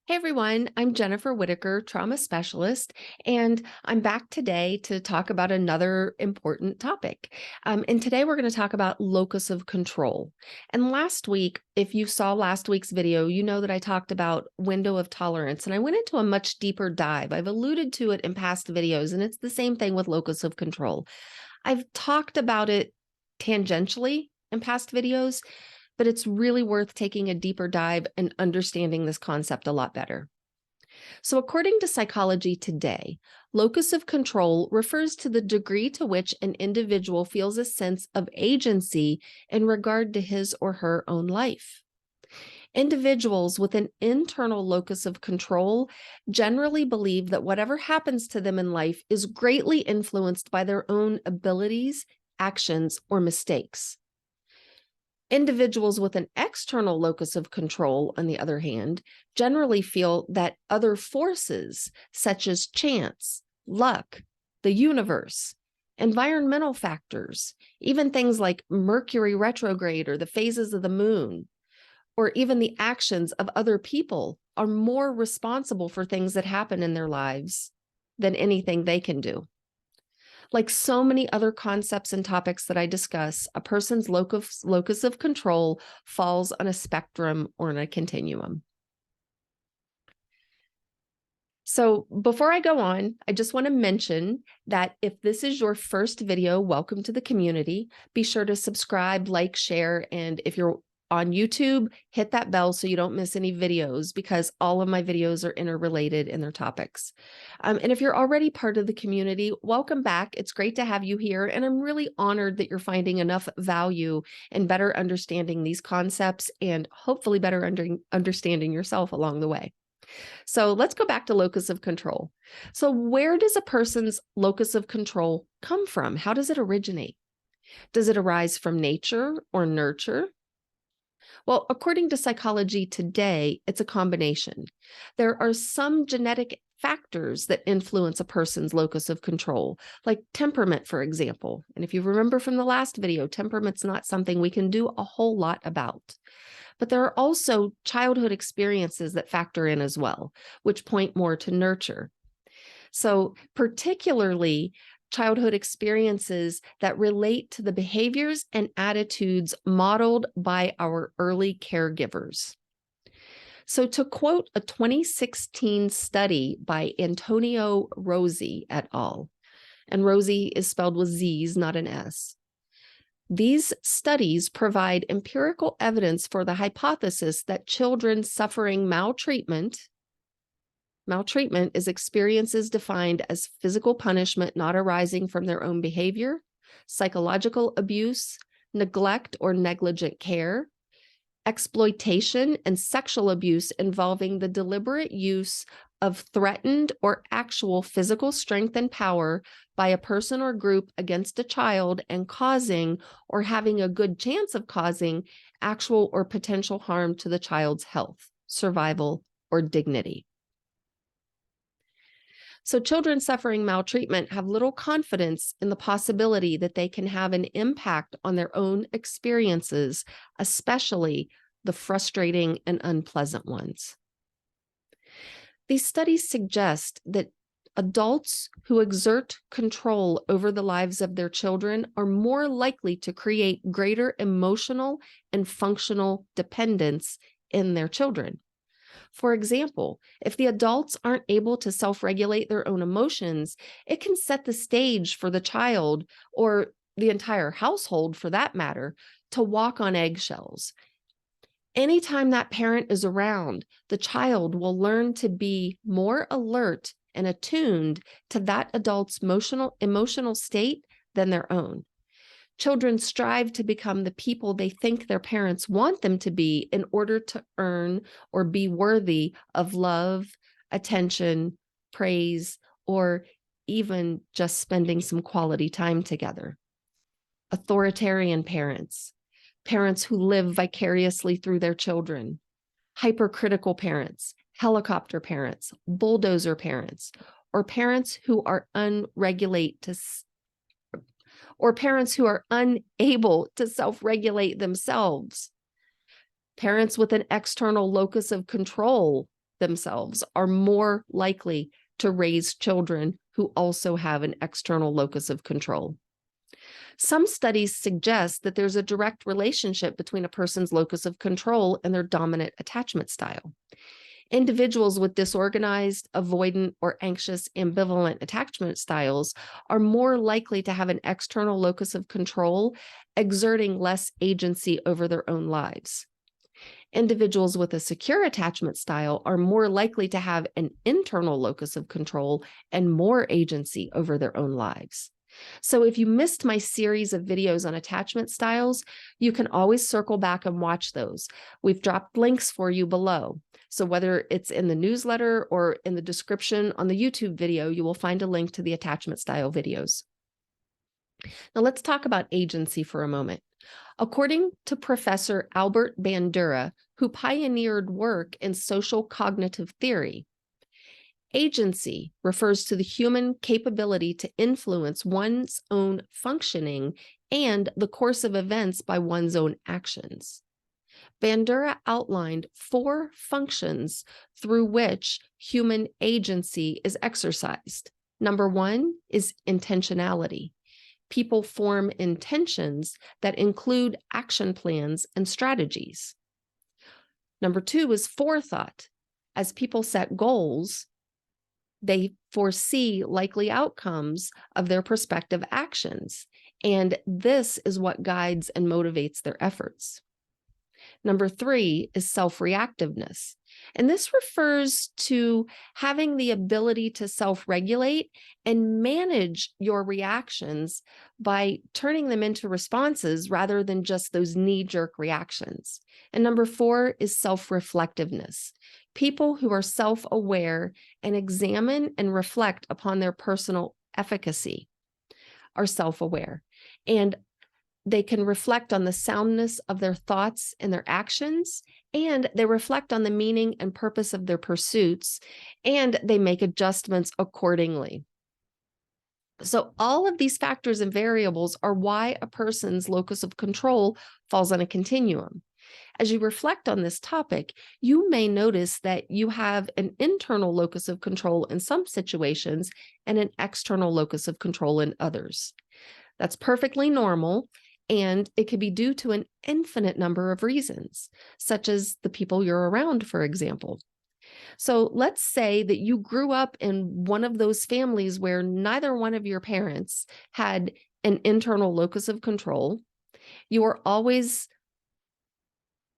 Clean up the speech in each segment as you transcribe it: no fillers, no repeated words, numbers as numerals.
Hey everyone, I'm Jennifer Whitaker, trauma specialist, and I'm back today to talk about another important topic. And today we're going to talk about locus of control. And last week, if you saw last week's video, you know that I talked about window of tolerance, and I went into a much deeper dive. I've alluded to it in past videos, and it's the same thing with locus of control. I've talked about it tangentially in past videos, but it's really worth taking a deeper dive and understanding this concept a lot better. So according to Psychology Today, locus of control refers to the degree to which an individual feels a sense of agency in regard to his or her own life. Individuals with an internal locus of control generally believe that whatever happens to them in life is greatly influenced by their own abilities, actions, or mistakes. Individuals with an external locus of control, on the other hand, generally feel that other forces, such as chance, luck, the universe, environmental factors, even things like Mercury retrograde or the phases of the moon, or even the actions of other people, are more responsible for things that happen in their lives than anything they can do. Like so many other concepts and topics that I discuss, a person's locus of control falls on a spectrum or on a continuum. So before I go on, I just want to mention that if this is your first video, welcome to the community. Be sure to subscribe, like, share, and if you're on YouTube, hit that bell so you don't miss any videos, because all of my videos are interrelated in their topics. And if you're already part of the community, welcome back. It's great to have you here, and I'm really honored that you're finding enough value in better understanding these concepts and hopefully better understanding yourself along the way. So let's go back to locus of control. So where does a person's locus of control come from? How does it originate? Does it arise from nature or nurture? Well, according to Psychology Today, it's a combination. There are some genetic factors that influence a person's locus of control, like temperament, for example. And if you remember from the last video, temperament's not something we can do a whole lot about. But there are also childhood experiences that factor in as well, which point more to nurture. So particularly childhood experiences that relate to the behaviors and attitudes modeled by our early caregivers. So to quote a 2016 study by Antonio Rossi et al., and Rossi is spelled with Z's, not an S. These studies provide empirical evidence for the hypothesis that children suffering maltreatment is experiences defined as physical punishment not arising from their own behavior, psychological abuse, neglect or negligent care, exploitation, and sexual abuse involving the deliberate use of threatened or actual physical strength and power by a person or group against a child and causing or having a good chance of causing actual or potential harm to the child's health, survival, or dignity. So children suffering maltreatment have little confidence in the possibility that they can have an impact on their own experiences, especially the frustrating and unpleasant ones. These studies suggest that adults who exert control over the lives of their children are more likely to create greater emotional and functional dependence in their children. For example, if the adults aren't able to self-regulate their own emotions, it can set the stage for the child, or the entire household for that matter, to walk on eggshells. Anytime that parent is around, the child will learn to be more alert and attuned to that adult's emotional state than their own. Children strive to become the people they think their parents want them to be in order to earn or be worthy of love, attention, praise, or even just spending some quality time together. Authoritarian parents, parents who live vicariously through their children, hypercritical parents, helicopter parents, bulldozer parents, or parents who are unable to self-regulate themselves. Parents with an external locus of control themselves are more likely to raise children who also have an external locus of control. Some studies suggest that there's a direct relationship between a person's locus of control and their dominant attachment style. Individuals with disorganized, avoidant, or anxious, ambivalent attachment styles are more likely to have an external locus of control, exerting less agency over their own lives. Individuals with a secure attachment style are more likely to have an internal locus of control and more agency over their own lives. So if you missed my series of videos on attachment styles, you can always circle back and watch those. We've dropped links for you below. So whether it's in the newsletter or in the description on the YouTube video, you will find a link to the attachment style videos. Now let's talk about agency for a moment. According to Professor Albert Bandura, who pioneered work in social cognitive theory, agency refers to the human capability to influence one's own functioning and the course of events by one's own actions. Bandura outlined 4 functions through which human agency is exercised. Number 1 is intentionality. People form intentions that include action plans and strategies. Number 2 is forethought. As people set goals, they foresee likely outcomes of their prospective actions, and this is what guides and motivates their efforts. Number 3 is self-reactiveness, and this refers to having the ability to self-regulate and manage your reactions by turning them into responses rather than just those knee-jerk reactions. And number 4 is self-reflectiveness. People who are self-aware and examine and reflect upon their personal efficacy are self-aware, and they can reflect on the soundness of their thoughts and their actions, and they reflect on the meaning and purpose of their pursuits, and they make adjustments accordingly. So all of these factors and variables are why a person's locus of control falls on a continuum. As you reflect on this topic, you may notice that you have an internal locus of control in some situations and an external locus of control in others. That's perfectly normal, and it could be due to an infinite number of reasons, such as the people you're around, for example. So let's say that you grew up in one of those families where neither one of your parents had an internal locus of control. You were always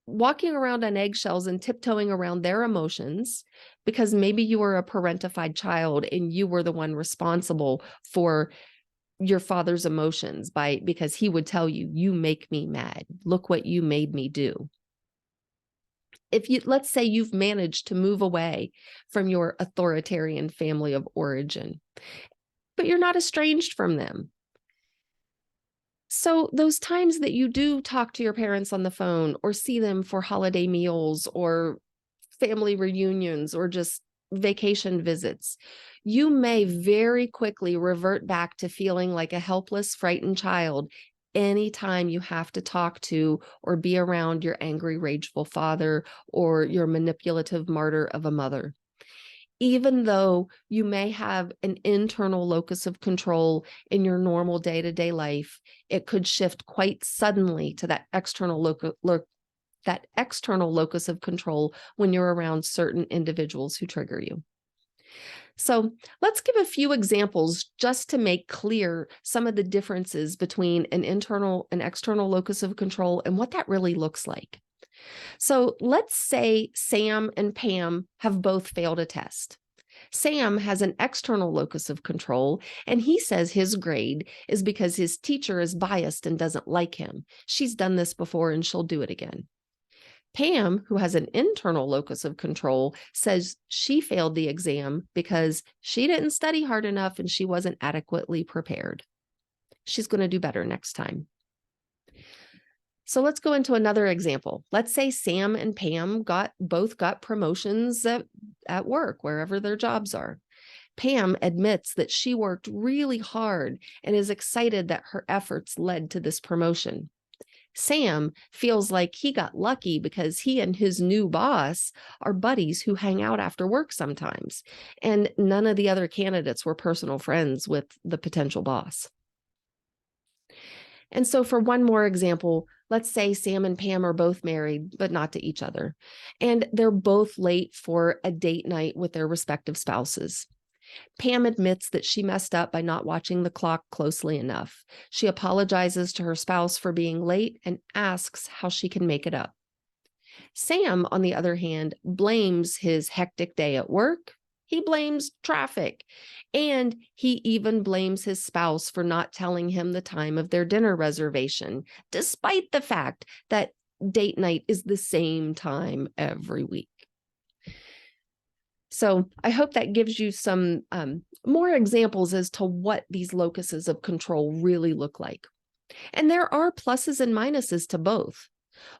walking around on eggshells and tiptoeing around their emotions because maybe you were a parentified child and you were the one responsible for your father's emotions because he would tell you, you make me mad. Look what you made me do. Let's say you've managed to move away from your authoritarian family of origin, but you're not estranged from them. So those times that you do talk to your parents on the phone or see them for holiday meals or family reunions or just vacation visits, you may very quickly revert back to feeling like a helpless, frightened child anytime you have to talk to or be around your angry, rageful father or your manipulative martyr of a mother. Even though you may have an internal locus of control in your normal day-to-day life, it could shift quite suddenly to that external locus of control when you're around certain individuals who trigger you. So let's give a few examples just to make clear some of the differences between an internal and external locus of control and what that really looks like. So let's say Sam and Pam have both failed a test. Sam has an external locus of control, and he says his grade is because his teacher is biased and doesn't like him. She's done this before and she'll do it again. Pam, who has an internal locus of control, says she failed the exam because she didn't study hard enough and she wasn't adequately prepared. She's going to do better next time. So let's go into another example. Let's say Sam and Pam both got promotions at work, wherever their jobs are. Pam admits that she worked really hard and is excited that her efforts led to this promotion. Sam feels like he got lucky because he and his new boss are buddies who hang out after work sometimes, and none of the other candidates were personal friends with the potential boss. And so for one more example, let's say Sam and Pam are both married, but not to each other, and they're both late for a date night with their respective spouses. Pam admits that she messed up by not watching the clock closely enough. She apologizes to her spouse for being late and asks how she can make it up. Sam, on the other hand, blames his hectic day at work. He blames traffic, and he even blames his spouse for not telling him the time of their dinner reservation, despite the fact that date night is the same time every week. So I hope that gives you some more examples as to what these locuses of control really look like. And there are pluses and minuses to both.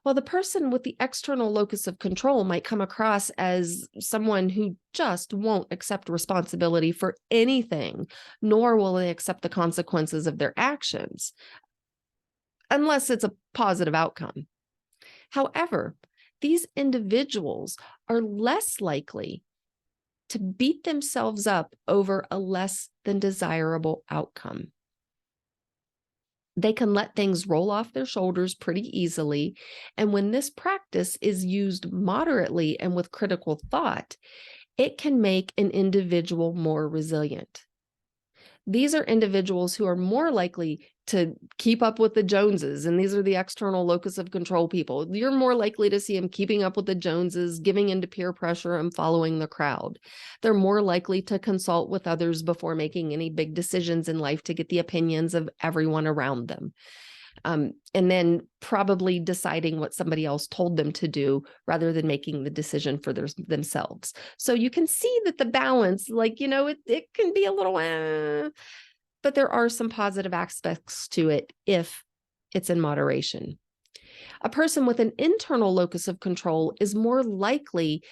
While the person with the external locus of control might come across as someone who just won't accept responsibility for anything, nor will they accept the consequences of their actions, unless it's a positive outcome. However, these individuals are less likely to beat themselves up over a less than desirable outcome. They can let things roll off their shoulders pretty easily. And when this practice is used moderately and with critical thought, it can make an individual more resilient. These are individuals who are more likely to keep up with the Joneses, and these are the external locus of control people. You're more likely to see them keeping up with the Joneses, giving into peer pressure, and following the crowd. They're more likely to consult with others before making any big decisions in life to get the opinions of everyone around them. And then probably deciding what somebody else told them to do rather than making the decision for themselves. So you can see that the balance, it can be a little, but there are some positive aspects to it if it's in moderation. A person with an internal locus of control is more likely,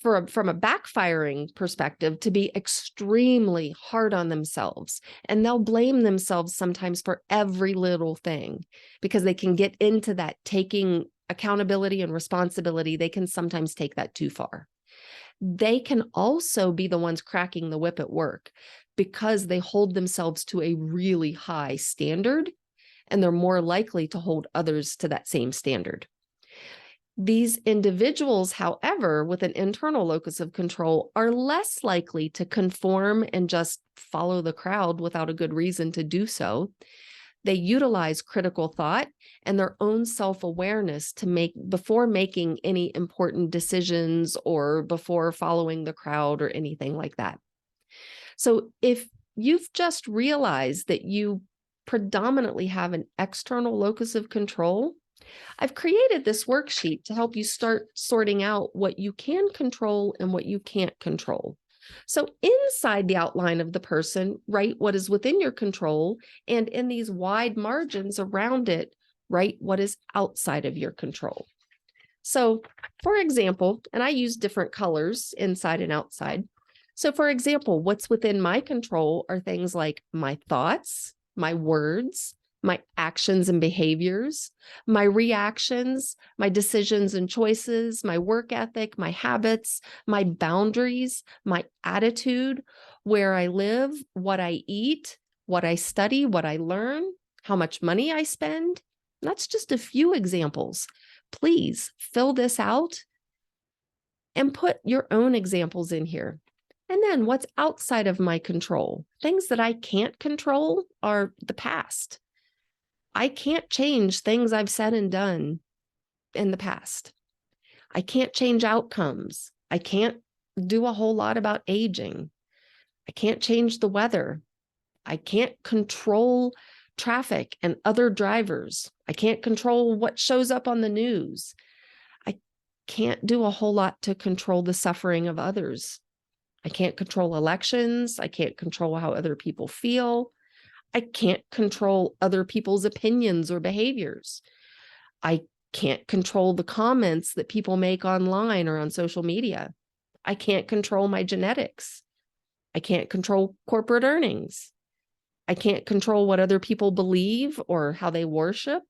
from a backfiring perspective, to be extremely hard on themselves. And they'll blame themselves sometimes for every little thing because they can get into that taking accountability and responsibility. They can sometimes take that too far. They can also be the ones cracking the whip at work because they hold themselves to a really high standard, and they're more likely to hold others to that same standard. These individuals, however, with an internal locus of control are less likely to conform and just follow the crowd without a good reason to do so. They utilize critical thought and their own self-awareness before making any important decisions or before following the crowd or anything like that. So if you've just realized that you predominantly have an external locus of control, I've created this worksheet to help you start sorting out what you can control and what you can't control. So inside the outline of the person, write what is within your control, and in these wide margins around it, write what is outside of your control. So for example, and I use different colors inside and outside. So for example, what's within my control are things like my thoughts, my words, my actions and behaviors, my reactions, my decisions and choices, my work ethic, my habits, my boundaries, my attitude, where I live, what I eat, what I study, what I learn, how much money I spend. That's just a few examples. Please fill this out and put your own examples in here. And then what's outside of my control? Things that I can't control are the past. I can't change things I've said and done in the past. I can't change outcomes. I can't do a whole lot about aging. I can't change the weather. I can't control traffic and other drivers. I can't control what shows up on the news. I can't do a whole lot to control the suffering of others. I can't control elections. I can't control how other people feel. I can't control other people's opinions or behaviors. I can't control the comments that people make online or on social media. I can't control my genetics. I can't control corporate earnings. I can't control what other people believe or how they worship.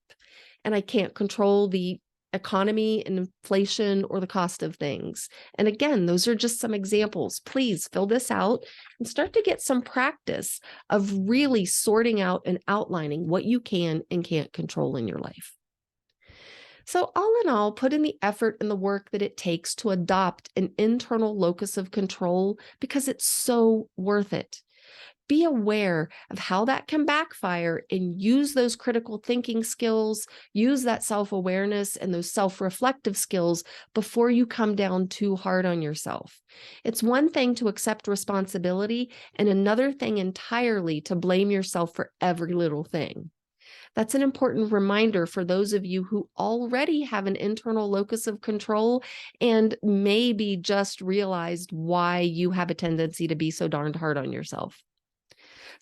and I can't control the economy and inflation or the cost of things. And again, those are just some examples. Please fill this out and start to get some practice of really sorting out and outlining what you can and can't control in your life. So, all in all, put in the effort and the work that it takes to adopt an internal locus of control because it's so worth it. Be aware of how that can backfire and use those critical thinking skills, use that self awareness and those self reflective skills before you come down too hard on yourself. It's one thing to accept responsibility, and another thing entirely to blame yourself for every little thing. That's an important reminder for those of you who already have an internal locus of control and maybe just realized why you have a tendency to be so darned hard on yourself.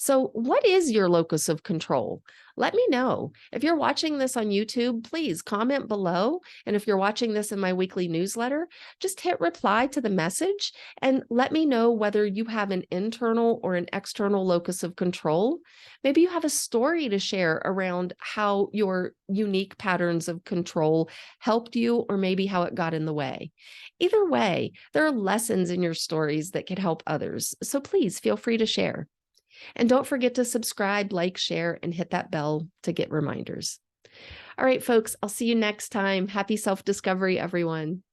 So, what is your locus of control? Let me know. If you're watching this on YouTube, please comment below. And if you're watching this in my weekly newsletter, just hit reply to the message and let me know whether you have an internal or an external locus of control. Maybe you have a story to share around how your unique patterns of control helped you, or maybe how it got in the way. Either way, there are lessons in your stories that could help others. So please feel free to share. And don't forget to subscribe, like, share, and hit that bell to get reminders. All right, folks, I'll see you next time. Happy self-discovery, everyone.